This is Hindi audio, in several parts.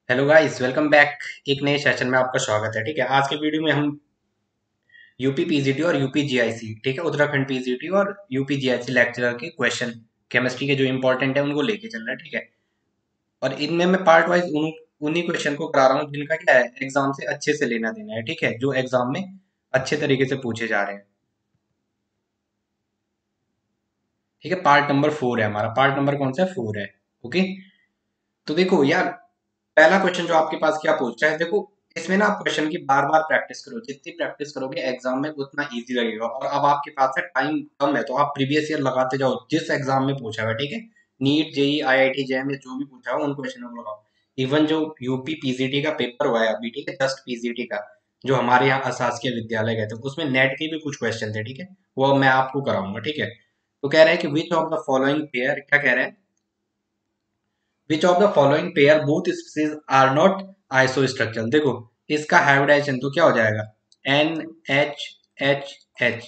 Hello guys, welcome back. एक नए सेशन में आपका स्वागत है। ठीक है, आज के वीडियो में हम यूपी पीजीटी और यूपी जीआईसी, ठीक है, उत्तराखंड पीजीटी और यूपी जीआईसी लेक्चरर के क्वेश्चन केमिस्ट्री के जो इंपॉर्टेंट है उनको लेके चल रहे हैं। ठीक है, और इनमें मैं पार्ट वाइज उन्हीं क्वेश्चन को करा रहा हूँ जिनका क्या है, एग्जाम से अच्छे से लेना देना है। ठीक है, जो एग्जाम में अच्छे तरीके से पूछे जा रहे हैं। ठीक है, पार्ट नंबर 4 है हमारा। पार्ट नंबर कौन सा है? 4 है। ओके, तो देखो यार, पहला क्वेश्चन जो आपके पास क्या पूछ रहा है, देखो इसमें ना आप क्वेश्चन की बार बार प्रैक्टिस करो। जितनी प्रैक्टिस करोगे एग्जाम में उतना इजी लगेगा। और अब आपके पास है टाइम कम है, तो आप प्रीवियस ईयर लगाते जाओ जिस एग्जाम में पूछा हुआ है। ठीक है, नीट, जेई, आईआईटी, जेएम में जो भी पूछा हुआ उन क्वेश्चनों को लगाओ। इवन जो यूपी पीजीटी का पेपर हुआ है अभी, ठीक है, जस्ट पीजीटी का, जो हमारे यहाँ अशासकीय विद्यालय गए थे, उसमें नेट के भी कुछ क्वेश्चन थे। ठीक है, वो अब मैं आपको कराऊंगा। ठीक है, तो कह रहे हैं कि which of the following pair, क्या कह रहे हैं, which of the following pair both species are not isostructural. देखो इसका हाइब्रिडाइजेशन तो क्या हो जाएगा, N H H H.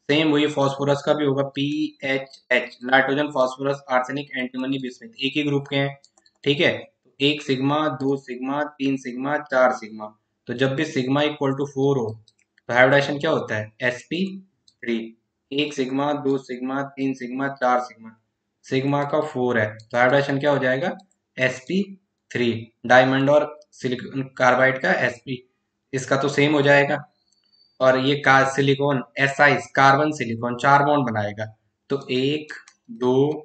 Same वही फॉस्फोरस का भी होगा, P H H. Nitrogen, phosphorus, arsenic, antimony, bismuth एक ही ग्रुप के हैं। ठीक है, तो एक सिग्मा, दो सिग्मा, तीन सिग्मा, चार सिग्मा। तो जब भी सिग्मा इक्वल टू 4 हो तो हाइब्रिडाइजेशन क्या होता है, sp3। एक सिग्मा, दो सिग्मा, तीन सिग्मा, चार सिग्मा, सिग्मा का 4 है तो हाइब्रिडाइजेशन क्या हो जाएगा, sp3। डायमंड और सिलिकॉन कार्बाइड का sp, इसका तो सेम हो जाएगा। और ये का सिलिकॉन Si, कार्बन सिलिकॉन, चार बॉन्ड बनाएगा। तो एक, दो,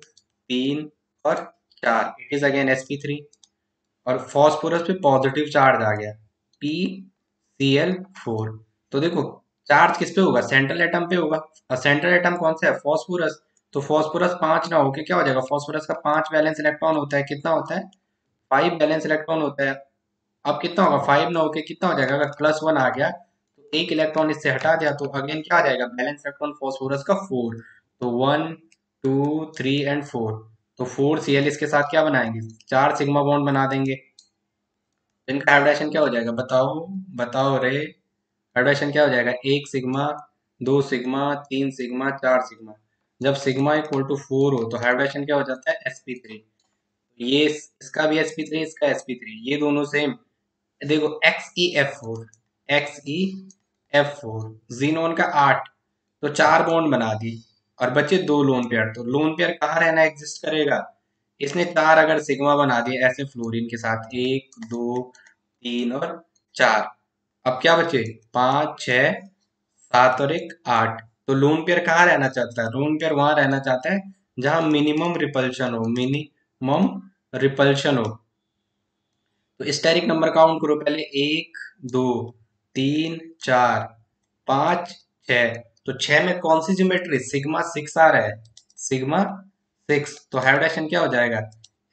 तीन और चार, इट इज अगेन sp3। और फॉस्फोरस पे पॉजिटिव चार्ज आ गया, PCl4। तो देखो चार्ज किस पे होगा, सेंट्रल एटम पे होगा। और सेंट्रल एटम कौन सा है, फॉस्फोरस। तो फॉस्फोरस पांच ना होके क्या हो जाएगा, फॉस्फोरस का पांच वैलेंस इलेक्ट्रॉन होता है, कितना होता है, 5 वैलेंस इलेक्ट्रॉन होता है। अब कितना होगा, 5 ना होके कितना हो जाएगा, अगर +1 आ गया तो एक इलेक्ट्रॉन इससे हटा दिया तो अगेन क्या आ जाएगा, बैलेंस इलेक्ट्रॉन फॉस्फोरस का 4। तो 1, 2, 3 एंड 4। तो 4Cl इसके साथ क्या बनाएंगे, चार सिग्मा बॉन्ड बना देंगे। तो इनका हाइब्रिडेशन क्या हो जाएगा, बताओ, बताओ रे। हाइब्रिडेशन क्या हो जाएगा, एक सिग्मा, दो सिग्मा, तीन सिग्मा, चार सिग्मा। जब सिग्मा इक्वल टू 4 हो तो हाइब्रिडेशन क्या हो जाता है, sp3। ये इसका भी sp3, इसका sp3, ये दोनों सेम। देखो XeF4, XeF4, जीनोन का 8, तो चार बॉन्ड बना दी। और बचे दो लोन पेयर। तो लोन पेयर कहाँ रहना एग्जिस्ट करेगा, इसने चार अगर सिग्मा बना दिए ऐसे फ्लोरीन के साथ, एक, दो, तीन और चार। अब क्या बचे, पाँच, छः, सात और एक, आठ। तो लोन पेयर कहाँ रहना चाहता है, लोन पेयर वहां रहना चाहता है जहां मिनिमम रिपल्शन हो, मिनिमम रिपल्शन हो। तो स्टेरिक नंबर काउंट करो पहले, एक, दो, तीन, चार, पाँच, छः। तो छः में कौन सी ज्योमेट्री, सिग्मा सिक्स आ रहा है, सिग्मा सिक्स। तो हाइब्रिडेशन क्या हो जाएगा,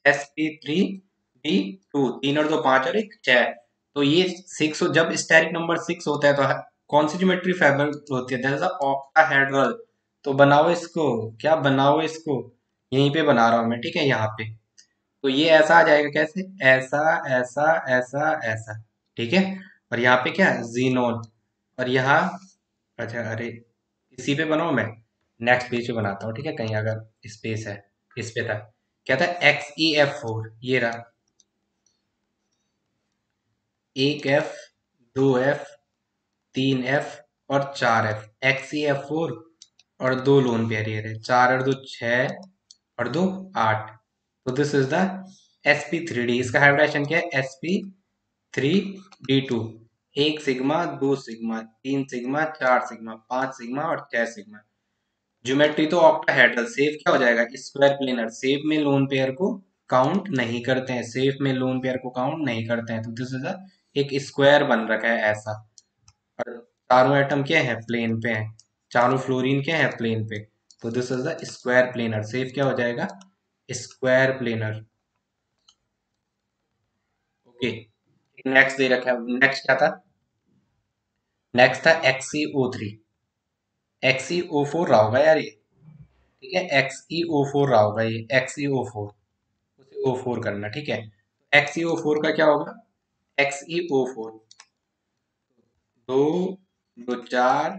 sp3b2, तीन और दो पांच और एक छः। तो ये सिक्स, जब स्टेरिक नंबर सिक्स होता है तो कौन सी ज्योमेट्री फेवर होती है, दैट इज ऑक्टाहेड्रल। तो बनाओ इसको, क्या बनाओ इसको, यहीं पे बना रहा हूं मैं। ठीक है, यहाँ पे। तो ये ऐसा आ जाएगा, कैसे, ऐसा, ऐसा, ऐसा, ऐसा। ठीक है, और यहाँ पे क्या, जीनोन। और यहाँ, अच्छा अरे, इसी पे बनाऊं मैं, नेक्स्ट पेज पे बनाता हूँ। ठीक है, कहीं अगर स्पेस है, इस पे था, क्या था, XeF4, ये रहा। एक एफ, दो एफ, तीन एफ और चार एफ, XeF4। और दो लोन पेयर ये रहे, चार और दो छः और दो आठ। तो दिस इज द sp3d। इसका हाइब्रिडेशन क्या है, sp3b2। एक सिग्मा, दो सिग्मा, तीन सिग्मा, चार सिग्मा, पांच सिग्मा और छह सिग्मा। ज्योमेट्री तो ऑक्टाहेड्रल। सेफ क्या हो जाएगा, स्क्वायर प्लेनर। सेफ में लोन पेयर को काउंट नहीं करते हैं, सेफ में लोन पेयर को काउंट नहीं करते हैं। तो दिस इज एक स्क्वायर बन रखा है ऐसा। और चारों एटम क्या है, प्लेन पे हैं, चारों फ्लोरीन क्या है, प्लेन पे। तो this is the square planar. Safe क्या हो जाएगा, स्क्वायर प्लेनर। ओके, नेक्स्ट दे रखा है, नेक्स्ट क्या था, नेक्स्ट था XeO3। XeO4 रहा होगा यार ये। ठीक है, XeO4 रहा होगा ये, XeO4, उसे O4 करना। ठीक है, XeO4 का क्या होगा, XeO4, दो, दो चार,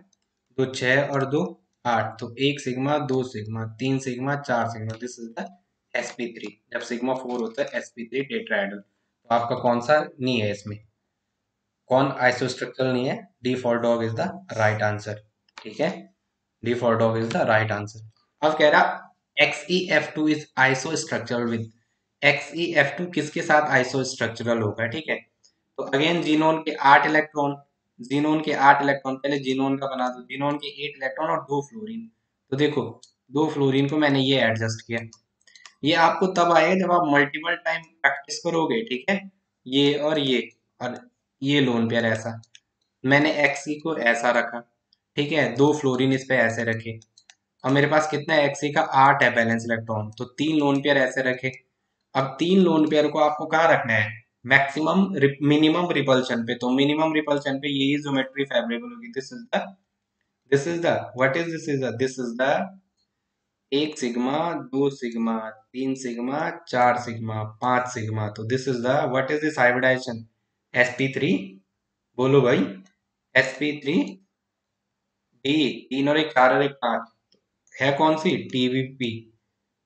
दो छः और दो आठ। तो एक सिग्मा, दो सिग्मा, तीन सिग्मा, चार sigma. This is the sp3। जब सिग्मा 4 होता है sp3 टेट्राहेड्रल। तो आपका कौन सा नहीं है इसमें, कौन आइसोस्ट्रक्चरल नहीं है? D for dog is the right answer. ठीक है, D for dog is the right answer. अब कह रहा XeF2 इज आइसोस्ट्रक्चरल विद, XeF2 किसके साथ आइसोस्ट्रक्चरल होगा? ठीक है, तो अगेन जीनोन के 8 इलेक्ट्रॉन, जीनोन के 8 इलेक्ट्रॉन, पहले जीनोन का बना दो, जीनोन के 8 इलेक्ट्रॉन और 2 फ्लोरीन। तो देखो 2 फ्लोरीन को मैंने ये एडजस्ट किया, ये आपको तब आएगा जब आप मल्टीपल टाइम प्रैक्टिस करोगे। ठीक है, ये और ये लोन पेयर ऐसा, मैंने एक्सी को ऐसा रखा। ठीक है, 2 फ्लोरीन इस पे ऐसे रखे, और मेरे पास कितना है? एक्सी का 8 है बैलेंस इलेक्ट्रॉन, तो 3 लोन पेयर ऐसे रखे। अब 3 लोन पेयर को आपको कहाँ रखना है? मैक्सिमम मिनिमम रिपल्शन पे। तो मिनिमम रिपल्शन पे यही ज्योमेट्री फेवरेबल होगी। This is the this is the 1 sigma, 2 sigma, 3 sigma, 4 sigma, 5 sigma. तो this is the, what is this hybridisation? sp3, बोलो भाई, sp3 डी, 3 और 1 4 और 1 5, है कौन सी? टीबीपी।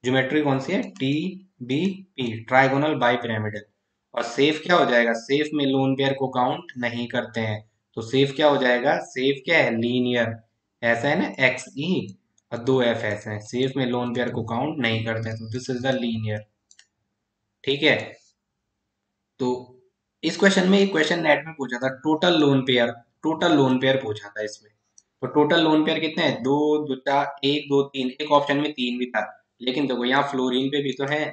ज्योमेट्री कौन सी है? TBP, trigonal bi pyramidal. और सेफ क्या हो जाएगा? सेफ में लोन पेयर को काउंट नहीं करते हैं, तो सेफ क्या हो जाएगा? सेफ क्या है? लीनियर। ऐसा है ना, एक्स ई और 2 एफ ऐसे हैं, सेफ में लोन पेयर को काउंट नहीं करते हैं, तो दिस इज द लीनियर। ठीक है, तो इस क्वेश्चन में, एक क्वेश्चन नेट में पूछा था total lone pair, total lone pair पूछा था इसमें। तो टोटल लोन पेयर कितने हैं? दो, दो चार, 1 2 3, एक ऑप्शन में 3 भी था, लेकिन देखो यहाँ फ्लोरीन पे भी तो है,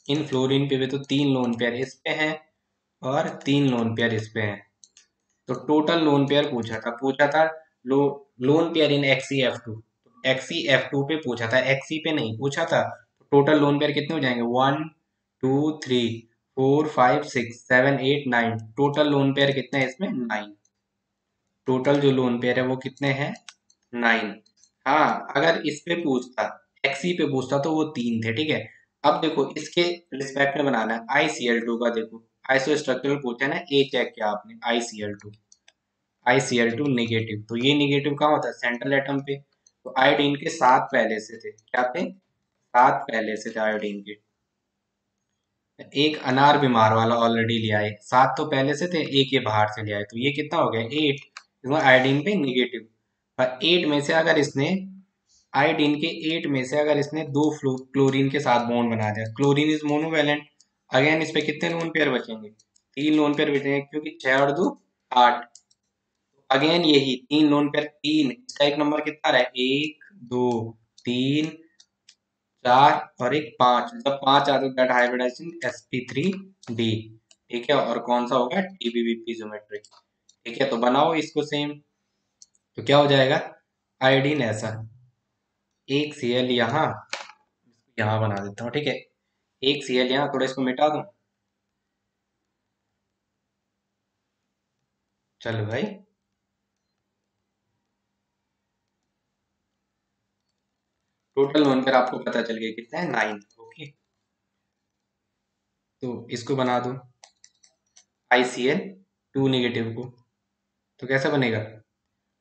इन फ्लोरीन पे भी तो 3 लोन पेयर इस पे हैं और 3 लोन पेयर इस पे हैं। तो टोटल लोन पेयर पूछा था लो, लोन पेयर इन XeF2, XeF2 पे पूछा था, Xe पे नहीं पूछा था। टोटल लोन पेयर कितने हो जाएंगे? 1 2 3 4 5 6 7 8 9, टोटल लोन पेयर कितने हैं इसमें? 9। टोटल जो लोन पेयर है वो कितने हैं? 9। हाँ, अगर इस पे पूछता, Xe पे पूछता तो वो 3 थे। ठीक है, अब देखो इसके रिस्पेक्ट में बनाना है ICl2 का। देखो आइसो स्ट्रक्चरल पूछा है ना, ए चेक किया आपने, ICl2 नेगेटिव, तो ये नेगेटिव कहाँ होता है? सेंट्रल एटम पे। तो आयोडीन के 7 पहले से थे, क्या थे? 7 पहले से थे आयोडीन के। एक अनार बीमार वाला ऑलरेडी लिया है, 7 तो पहले से थे, एक ये बाहर से लिया है, तो ये कितना हो गया? 8। इसमें आयोडीन पे नेगेटिव, और 8 में से अगर इसने, आयोडीन के 8 में से अगर इसने 2 क्लोरीन के साथ बॉन्ड बना दिया, क्लोरीन इज मोनोवैलेंट, अगेन इस पे कितने लोन पेयर बचेंगे? 3 लोन पेयर बचेंगे, क्योंकि 6 और 2 8। अगेन यही 3 लोन पेयर, 3, इसका एक नंबर कितना रहा है? 1 2 3 4 और एक 5, जब 5 आते दैट हाइब्रिडाइजेशन sp3d। ठीक है, और कौन सा होगा? टीबीबीपी ज्योमेट्री। ठीक है, तो बनाओ इसको सेम, तो क्या हो जाएगा? आयोडीन ऐसा, एक Cl यहाँ, यहाँ बना देता हूँ। ठीक है, एक Cl यहाँ, थोड़ा इसको मिटा दूं, चलो भाई। टोटल लोन पेयर आपको पता चल गया कितना है? 9। ओके, तो इसको बना दो ICl2 नेगेटिव को, तो कैसा बनेगा?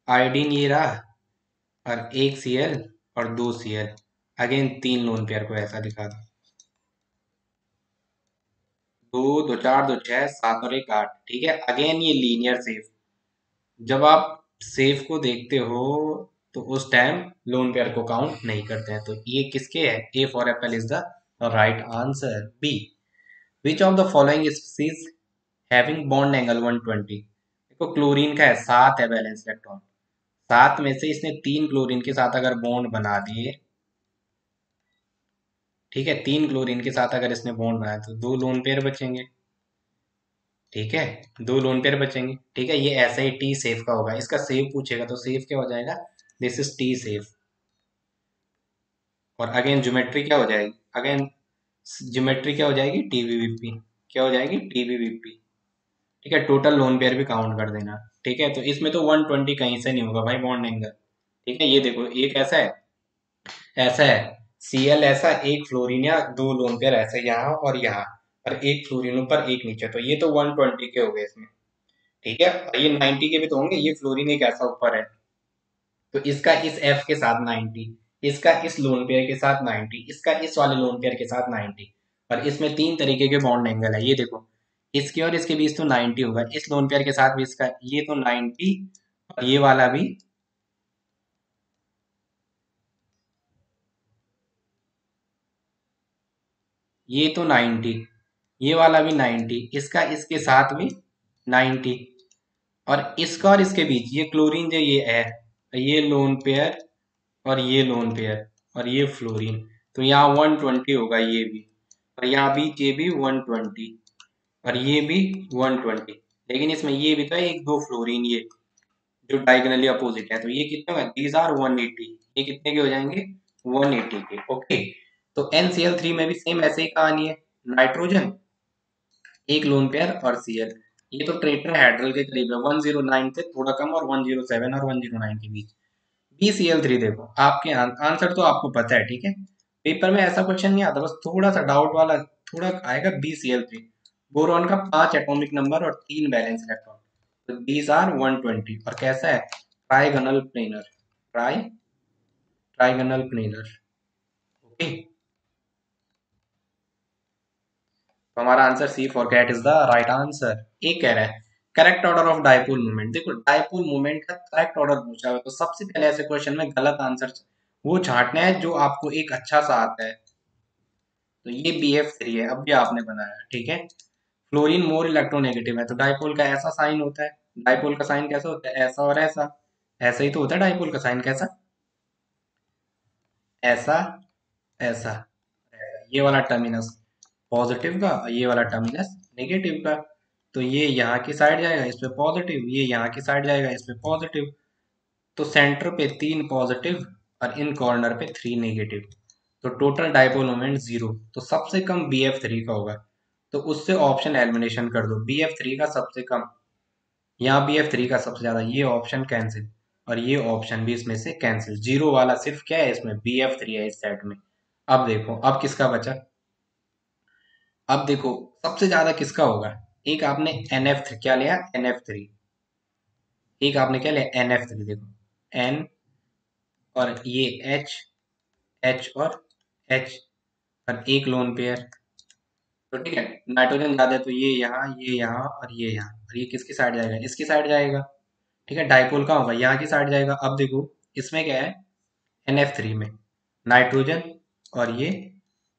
आयोडीन ये रहा, और एक Cl और 2 Cl, अगेन 3 लोन पेयर को ऐसा दिखा दो, 2 2 4 2 6 7 और एक 8। ठीक है, अगेन ये लीनियर सेफ, जब आप सेफ को देखते हो तो उस टाइम लोन पेयर को काउंट नहीं करते हैं, तो ये किसके है? A for apple is the right answer. B, which of the following species having bond angle 120? देखो क्लोरीन का है, 7 है बैलेंस इलेक्ट्रॉन, 7 में से इसने 3 क्लोरीन के साथ अगर बॉन्ड बना दिए, ठीक है, 3 क्लोरीन के साथ अगर इसने बॉन्ड बनाया तो 2 लोन पेयर बचेंगे। ठीक है, 2 लोन पेयर बचेंगे। ठीक है, ये ऐसा ही टी सेफ का होगा, इसका सेफ पूछेगा तो सेफ क्या हो जाएगा? This is T safe. और अगेन ज्योमेट्री क्या हो जाएगी? अगेन ज्योमेट्री क्या हो जाएगी? टीबीबीपी। क्या हो जाएगी? टीबीबीपी। ठीक है, टोटल लोन पेयर भी काउंट कर देना। ठीक है, तो इसमें तो 120 कहीं से नहीं होगा भाई बॉन्ड एंगल। ठीक है, ये देखो एक ऐसा है, ऐसा है, Cl ऐसा, एक फ्लोरीन या 2 लोन पेयर ऐसे यहाँ और यहाँ, और एक फ्लोरीन ऊपर एक नीचे, तो ये तो 120 के हो गए इसमें। ठीक है, और ये 90 के भी तो होंगे, ये फ्लोरीन एक ऐसा ऊपर है, तो इसका इस F के साथ 90, इसका इस लोन पेयर के साथ 90, इसका इस वाले लोन पेयर के साथ 90, और इसमें 3 तरीके के बॉन्ड एंगल है, ये देखो, इसके और इसके बीच तो 90 होगा, इस लोन पेयर के साथ भी इसका ये तो 90 और ये वाला भी ये तो 90, ये वाला भी 90, इसका इसके साथ भी 90 और इसका और इसके बीच ये क्लोरीन जो ये है, ये लोन पेयर और ये लोन पेयर और ये फ्लोरीन, तो यहाँ 120 होगा ये भी, और यहाँ बीच ये भी 120 और ये भी 120, लेकिन इसमें ये भी तो है एक दो फ्लोरीन ये जो डायगोनली अपोजिट है, तो ये कितने होंगे, दीज आर 180, ये कितने के हो जाएंगे 180 के। ओके, तो NCl3 में भी सेम ऐसे ही कहानी है, नाइट्रोजन एक लोन पेयर और Cl, ये तो टेट्राहेड्रल के करीब है, 109 से थोड़ा कम और 107 और 109 के बीच। BCl3 देखो, आपके आंसर तो आपको पता है, ठीक है, पेपर में ऐसा क्वेश्चन नहीं आता, बस थोड़ा सा डाउट वाला थोड़ा आएगा। BCl3 बोरॉन का 5 एटॉमिक नंबर और 3 बैलेंस इलेक्ट्रॉन, तो दीज आर 120 और कैसा है, trigonal planar, trigonal planar. Okay, तो हमारा answer C for cat is the right answer. एक कह रहा है correct order of dipole movement, देखो डायपोल मूवमेंट का करेक्ट ऑर्डर पूछा हुआ है, तो सबसे पहले ऐसे क्वेश्चन में गलत आंसर वो छांटना है जो आपको एक अच्छा सा आता है, तो ये BF3 है, अब भी आपने बनाया, ठीक है। फ्लोरीन मोर इलेक्ट्रोनेगेटिव है, तो डायपोल का ऐसा साइन होता है, डायपोल का साइन कैसा होता है, ऐसा और ऐसा, ऐसा ही तो होता है डायपोल का साइन, कैसा, ऐसा, ऐसा, ये वाला टर्मिनस पॉजिटिव का और ये वाला टर्मिनस नेगेटिव का, तो ये यहाँ की साइड जाएगा इस पे पॉजिटिव, ये यहाँ की साइड जाएगा इस पे पॉजिटिव, तो सेंटर पे 3 पॉजिटिव और इन कॉर्नर पे 3 नेगेटिव, तो टोटल डायपोल मोमेंट 0, तो सबसे कम BF3 का होगा, तो उससे ऑप्शन एलिमिनेशन कर दो, BF3 का सबसे कम, यहाँ BF3 का सबसे ज्यादा, ये ऑप्शन कैंसिल और ये ऑप्शन भी इसमें से कैंसिल, जीरो वाला सिर्फ क्या है इसमें BF3 है इस सेट में। अब देखो अब किसका बचा, अब देखो सबसे ज्यादा किसका होगा, एक आपने NF3 क्या लिया, NF3, एक आपने क्या लिया NF3, देखो N और ये H, H और H और एक लोन पेयर, तो ठीक है, नाइट्रोजन ज्यादा है तो ये यहाँ और ये यहाँ, और ये किसकी साइड जाएगा, इसकी साइड जाएगा, ठीक है, डाइपोल का होगा यहाँ की साइड जाएगा। अब देखो इसमें क्या है, NF3 में नाइट्रोजन और ये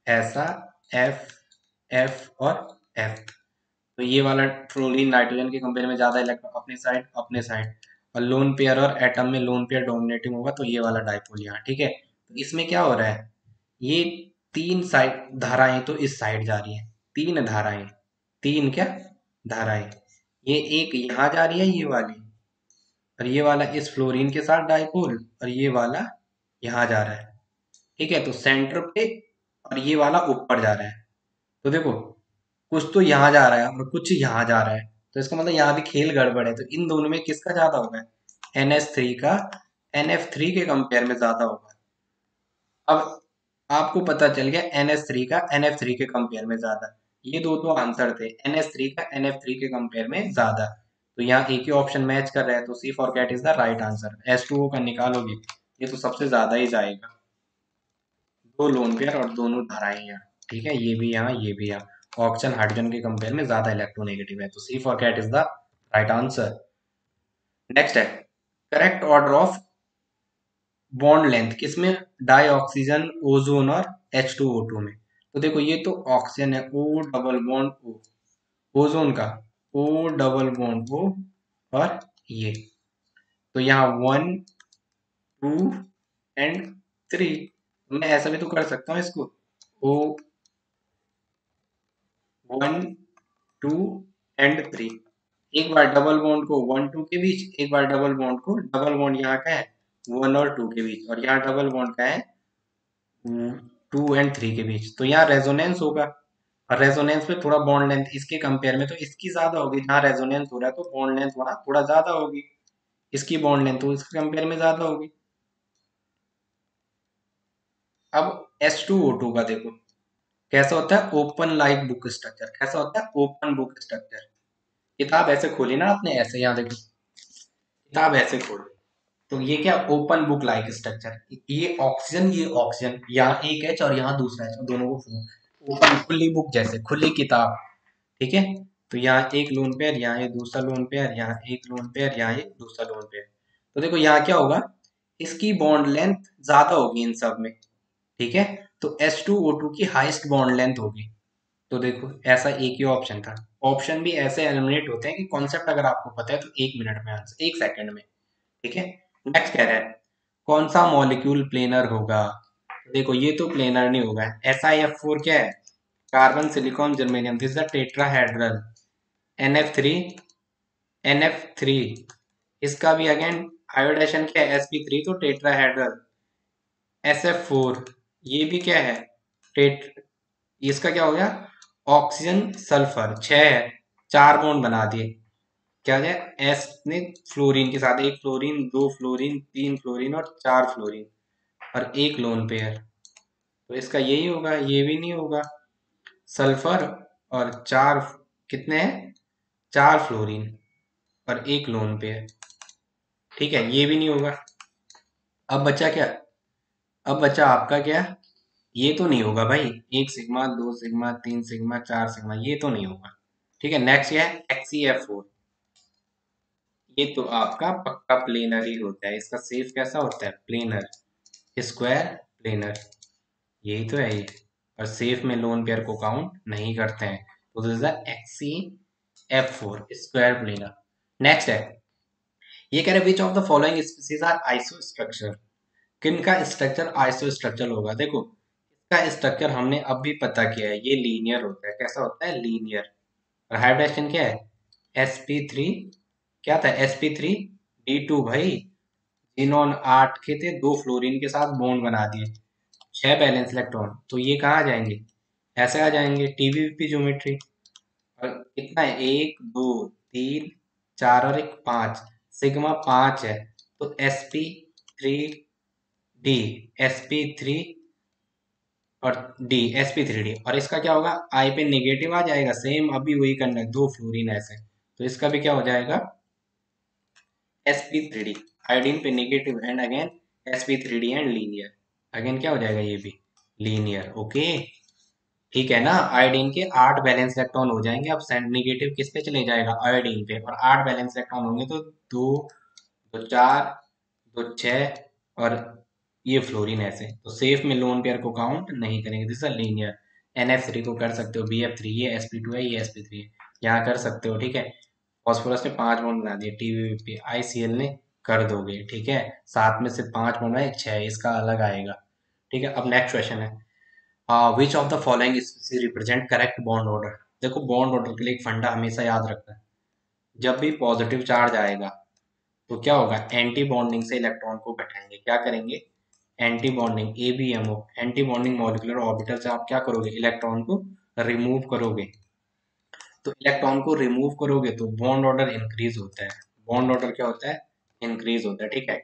ऐसा F, F और F, तो ये वाला फ्लोरीन नाइट्रोजन के कंपेयर में ज्यादा इलेक्ट्रॉन अपने साइड, और लोन पेयर और एटम में लोन पेयर डोमिनेटिंग होगा, तो ये वाला डाइपोल यहाँ, ठीक है। तो इसमें क्या हो रहा है, ये 3 साइड धाराएं तो इस साइड जा रही हैं, 3 धाराएं, 3 क्या धाराएं, ये एक यहाँ जा रही है ये वाली, और ये वाला इस फ्लोरीन के साथ डाइपोल, और ये वाला यहाँ जा रहा है, ठीक है, तो सेंटर पे, और ये वाला ऊपर जा रहा है, तो देखो कुछ तो यहाँ जा रहा है और कुछ यहाँ जा रहा है, तो इसका मतलब यहाँ भी खेल गड़बड़ है, तो इन दोनों में किसका ज्यादा होगा, NH3 का NF3 के कंपेयर में ज्यादा होगा। अब आपको पता चल गया NH3 का NF3 के कंपेयर में ज्यादा, ये दो आंसर थे, NH3 का NF3 के कंपेयर में ज्यादा, तो यहाँ एक ही ऑप्शन मैच कर रहा है, तो C for cat is the right answer. H2O का निकालोगे ये तो सबसे ज्यादा ही जाएगा, दो लोन पेयर और दोनों धाराएं यहाँ, ठीक है, ये भी यहाँ ये भी यहाँ, ऑक्सीजन हाइड्रोजन के कंपेयर में ज्यादा इलेक्ट्रोनेगेटिव है, तो C for cat is the right answer. Next है correct order of bond length किसमें, डाई ऑक्सीजन, ओजोन और H2O2 में, तो देखो ये तो ऑक्सीजन है, O double bond O, ozone का O डबल बॉन्ड O, और ये, तो यहाँ 1 2 एंड 3, मैं ऐसा भी तो कर सकता हूँ इसको, O 1 2 एंड 3, एक बार डबल बॉन्ड को 1 2 के बीच, एक बार डबल बॉन्ड को, डबल बॉन्ड यहाँ का है 1 और 2 के बीच, और यहाँ डबल बॉन्ड का है 2 एंड 3 के बीच, तो यहाँ रेजोनेंस होगा, और रेजोनेंस में थोड़ा बॉन्ड लेंथ इसके कंपेयर में तो इसकी ज्यादा होगी, जहाँ रेजोनेंस हो रहा है तो बॉन्ड लेंथ वहां थोड़ा ज्यादा होगी, इसकी बॉन्ड लेंथ तो इसके कंपेयर में ज्यादा होगी। अब H2O2 का देखो कैसा होता है, ओपन लाइक बुक स्ट्रक्चर, कैसा होता है ओपन बुक स्ट्रक्चर, किताब ऐसे खोली ना आपने, ऐसे यहाँ देखो किताब ऐसे खोली, तो ये क्या ओपन बुक लाइक स्ट्रक्चर, ये ऑक्सीजन यहाँ एक एच और यहाँ दूसरा एच, दोनों को ओपन खुली बुक जैसे खुली किताब, ठीक है, तो यहाँ एक लोन पेयर, यहाँ ये दूसरा लोन पेयर, यहाँ एक लोन पेयर, यहाँ ये दूसरा लोन पेयर। तो देखो यहाँ क्या होगा, इसकी बॉन्ड लेंथ ज्यादा होगी इन सब में, ठीक है। तो H2O2 की हाईएस्ट बॉन्ड लेंथ होगी। तो देखो ऐसा एक ही ऑप्शन था। ऑप्शन भी ऐसे एलिमिनेट होते हैं कि कॉन्सेप्ट अगर आपको पता है तो 1 मिनट में आंसर, 1 सेकंड में, ठीक है। नेक्स्ट कह रहा है कौन सा मॉलिक्यूल प्लेनर होगा। देखो ये तो प्लेनर नहीं होगा। SiF4 क्या है, carbon silicon germanium, this is a tetrahedral. NF3, NF3 इसका भी अगेन आयोडेशन क्या है, sp3 तो टेट्राहेड्रल। SF4 ये भी क्या है, टेट, इसका क्या हो गया, ऑक्सीजन सल्फर, 6 है, 4 बॉन्ड बना दिए। क्या है, एस ने फ्लोरीन के साथ, एक फ्लोरीन, दो फ्लोरीन, तीन फ्लोरीन और 4 फ्लोरीन और एक लोन पेयर। तो इसका यही होगा, ये भी नहीं होगा। सल्फर और 4, कितने हैं, 4 फ्लोरीन और एक लोन पेयर, ठीक है, ये भी नहीं होगा। अब बचा क्या, अब बचा आपका क्या, ये तो नहीं होगा भाई, 1 सिग्मा, 2 सिग्मा, 3 सिग्मा, 4 सिग्मा, ये तो नहीं होगा, ठीक है। नेक्स्ट क्या है, XeF4, ये तो आपका पक्का प्लेनर ही होता है। इसका शेप कैसा होता है, प्लेनर, स्क्वायर प्लेनर, यही तो है ये। और सेफ में लोन पेयर को काउंट नहीं करते हैं। तो this is XeF4 square planar. Next है, ये कह रहे हैं which of the following species are iso structure, किन का स्ट्रक्चर आइसो स्ट्रक्चर होगा। देखो इसका स्ट्रक्चर हमने अब भी पता किया है, ये लीनियर होता है। कैसा होता है, लीनियर। और हाइब्रिडेशन क्या है, sp3, क्या था, sp3d2 भाई। जिनोन 8 के थे, 2 फ्लोरीन के साथ बॉन्ड बना दिए, 6 बैलेंस इलेक्ट्रॉन, तो ये कहाँ आ जाएंगे, ऐसे आ जाएंगे, टीवीपी ज्योमेट्री। और कितना है, 1 2 3 4 और एक 5, सिग्मा 5 है। तो sp3d, sp3 और डी, sp3d, और इसका क्या होगा, आई पे नेगेटिव आ जाएगा, सेम अभी वही करना है, 2 फ्लोरीन ऐसे। तो इसका भी क्या हो जाएगा, sp3d, आयोडीन पे negative and again sp3d and linear, again क्या हो जाएगा, ये भी लीनियर, ओके, ठीक है ना। आयोडीन के 8 बैलेंस इलेक्ट्रॉन हो जाएंगे। अब सेंट नेगेटिव किस पे चले जाएगा, आयोडीन पे, और 8 बैलेंस इलेक्ट्रॉन होंगे तो 2, 2 4, 2 6 और ये फ्लोरीन ऐसे। तो सेफ में लोन पेयर को काउंट नहीं करेंगे, दिस इज लीनियर। NF3 को कर सकते हो BF3, ये sp2 है, ये sp3 है, यहाँ कर सकते हो, ठीक है। फॉस्फोरस ने 5 बॉन्ड बना दिए, TVP ICL ने कर दोगे, ठीक है। 7 में से 5 बॉन्ड है, 6, इसका अलग आएगा, ठीक है। अब नेक्स्ट क्वेश्चन है, विच of the following species represent correct bond order. देखो बॉन्ड ऑर्डर के लिए एक फंडा हमेशा याद रखना है, जब भी पॉजिटिव चार्ज आएगा तो क्या होगा, एंटी बॉन्डिंग से इलेक्ट्रॉन को घटाएंगे, क्या करेंगे, anti bonding, ABMO, anti bonding molecular orbital से आप क्या करोगे, इलेक्ट्रॉन को रिमूव करोगे। तो इलेक्ट्रॉन को रिमूव करोगे तो बॉन्ड ऑर्डर इंक्रीज होता है, बॉन्ड ऑर्डर क्या होता है, इंक्रीज होता है, ठीक है।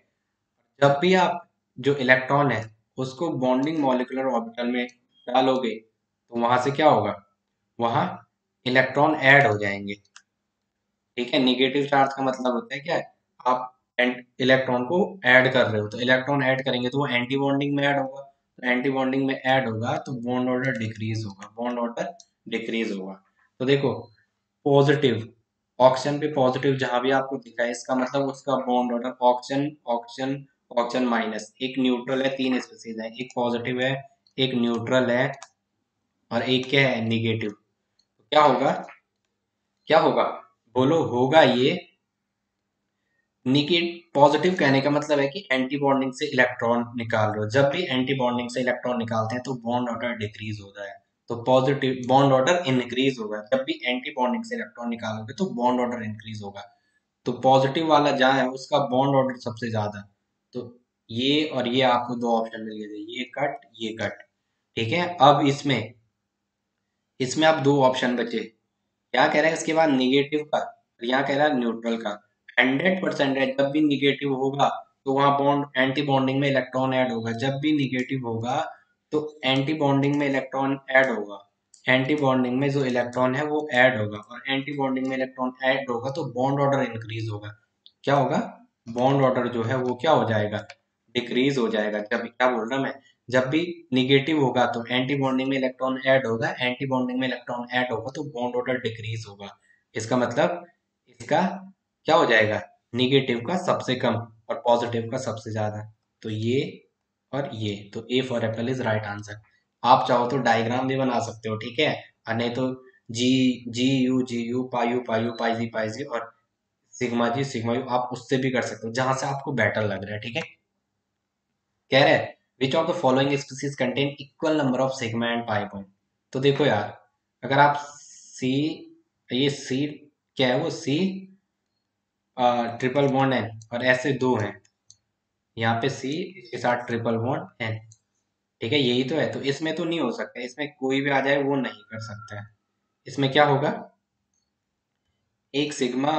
जब भी आप जो इलेक्ट्रॉन है उसको बॉन्डिंग मॉलिक्यूलर ऑर्बिटल में डालोगे तो वहां से क्या होगा, वहां इलेक्ट्रॉन ऐड हो जाएंगे, ठीक है। नेगेटिव चार्ज का मतलब होता है क्या है, आप इलेक्ट्रॉन को ऐड कर रहे हो, तो इलेक्ट्रॉन ऐड करेंगे तो वो एंटी बॉन्डिंग में ऐड होगा, तो एंटी बॉन्डिंग में ऐड होगा तो बॉन्ड ऑर्डर डिक्रीज होगा, बॉन्ड ऑर्डर डिक्रीज होगा। तो देखो पॉजिटिव, ऑक्सीजन पे पॉजिटिव जहां भी आपको दिखा है, इसका मतलब उसका bond order oxygen, oxygen, oxygen minus, एक न्यूट्रल है, 3 स्पीसीज है, एक पॉजिटिव है, एक न्यूट्रल है और एक क्या है, निगेटिव। तो क्या होगा, क्या होगा, बोलो, होगा ये निगेटिव। पॉजिटिव कहने का मतलब है कि एंटी बॉन्डिंग से इलेक्ट्रॉन निकाल रहे हो, जब भी एंटी बॉन्डिंग से इलेक्ट्रॉन निकालते हैं तो बॉन्ड ऑर्डर डिक्रीज होता है, तो पॉजिटिव बॉन्ड ऑर्डर इंक्रीज होगा। जब भी एंटी बॉन्डिंग से इलेक्ट्रॉन निकालोगे तो बॉन्ड ऑर्डर इंक्रीज होगा। तो पॉजिटिव वाला जहाँ है उसका बॉन्ड ऑर्डर सबसे ज्यादा। तो ये और ये आपको दो ऑप्शन मिल गए थे, ये कट, ये कट, ठीक है। अब इसमें, इसमें अब दो ऑप्शन बचे, क्या कह रहा है इसके बाद, निगेटिव का, और यहाँ कह रहा है न्यूट्रल का। 100% है, जब भी निगेटिव होगा तो वहां बॉन्ड, एंटी बॉन्डिंग में इलेक्ट्रॉन ऐड होगा, जब भी निगेटिव होगा तो एंटी बॉन्डिंग में इलेक्ट्रॉन ऐड होगा, एंटी बॉन्डिंग में जो इलेक्ट्रॉन है वो ऐड होगा, और एंटी बॉन्डिंग में इलेक्ट्रॉन ऐड होगा तो बॉन्ड ऑर्डर इंक्रीज होगा। क्या होगा, बॉन्ड ऑर्डर जो है वो क्या हो जाएगा, डिक्रीज हो जाएगा। जब, क्या बोल रहा मैं, जब भी निगेटिव होगा तो एंटी बॉन्डिंग में इलेक्ट्रॉन ऐड होगा, एंटी बॉन्डिंग में इलेक्ट्रॉन ऐड होगा तो बॉन्ड ऑर्डर डिक्रीज होगा। इसका मतलब इसका क्या हो जाएगा, निगेटिव का सबसे कम और पॉजिटिव का सबसे ज्यादा। तो ये और ये, तो ए for apple is right answer. आप चाहो तो डायग्राम भी बना सकते हो, ठीक है, और नहीं तो जी जी यू पाई जी पाई जी और सिग्मा यू आप उससे भी कर सकते हो, जहां से आपको बेटर लग रहा है, ठीक है। कह रहे हैं which of the following species contain equal number of sigma and pi point. तो देखो यार, अगर आप सी, ये सी क्या है, वो सी ट्रिपल बॉन्ड एन और ऐसे दो हैं, यहाँ पे सी इसके साथ ट्रिपल बॉन्ड एन, ठीक है, यही तो है। तो इसमें तो नहीं हो सकता, इसमें कोई भी आ जाए वो नहीं कर सकता है। इसमें क्या होगा, एक sigma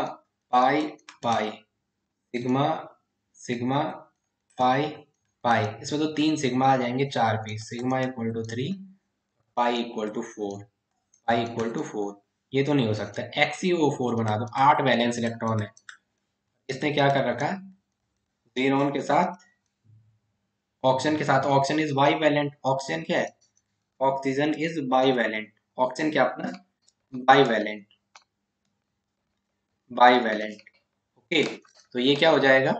pi pi, sigma sigma pi pi, इसमें तो तीन सिग्मा आ जाएंगे, चार पे sigma equal to 3, pi equal to 4, pi equal to 4। ये तो नहीं हो सकता, XeO4 बना दो, 8 वैलेंस इलेक्ट्रॉन है। इसने क्या कर रखा है, जीरोन के साथ, ऑक्सीजन के साथ, oxygen is bivalent, oxygen क्या है, oxygen is bivalent, oxygen क्या अपना bivalent, bivalent, okay. तो ये क्या हो जाएगा,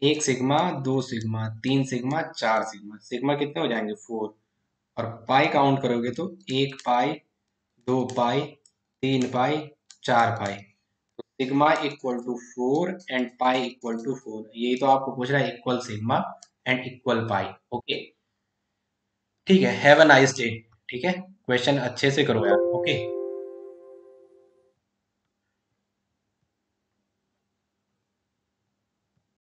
एक सिग्मा, दो सिग्मा, तीन सिग्मा, चार सिग्मा, सिग्मा कितने हो जाएंगे 4, और पाई काउंट करोगे तो एक पाई, दो पाई, तीन पाई, चार pi, sigma equal to 4 and pi equal to 4। यही तो आपको पूछ रहा है, equal sigma and equal pi, okay. ठीक है, हैव अ नाइस डे। ठीक है, क्वेश्चन अच्छे से करो यार, ओके।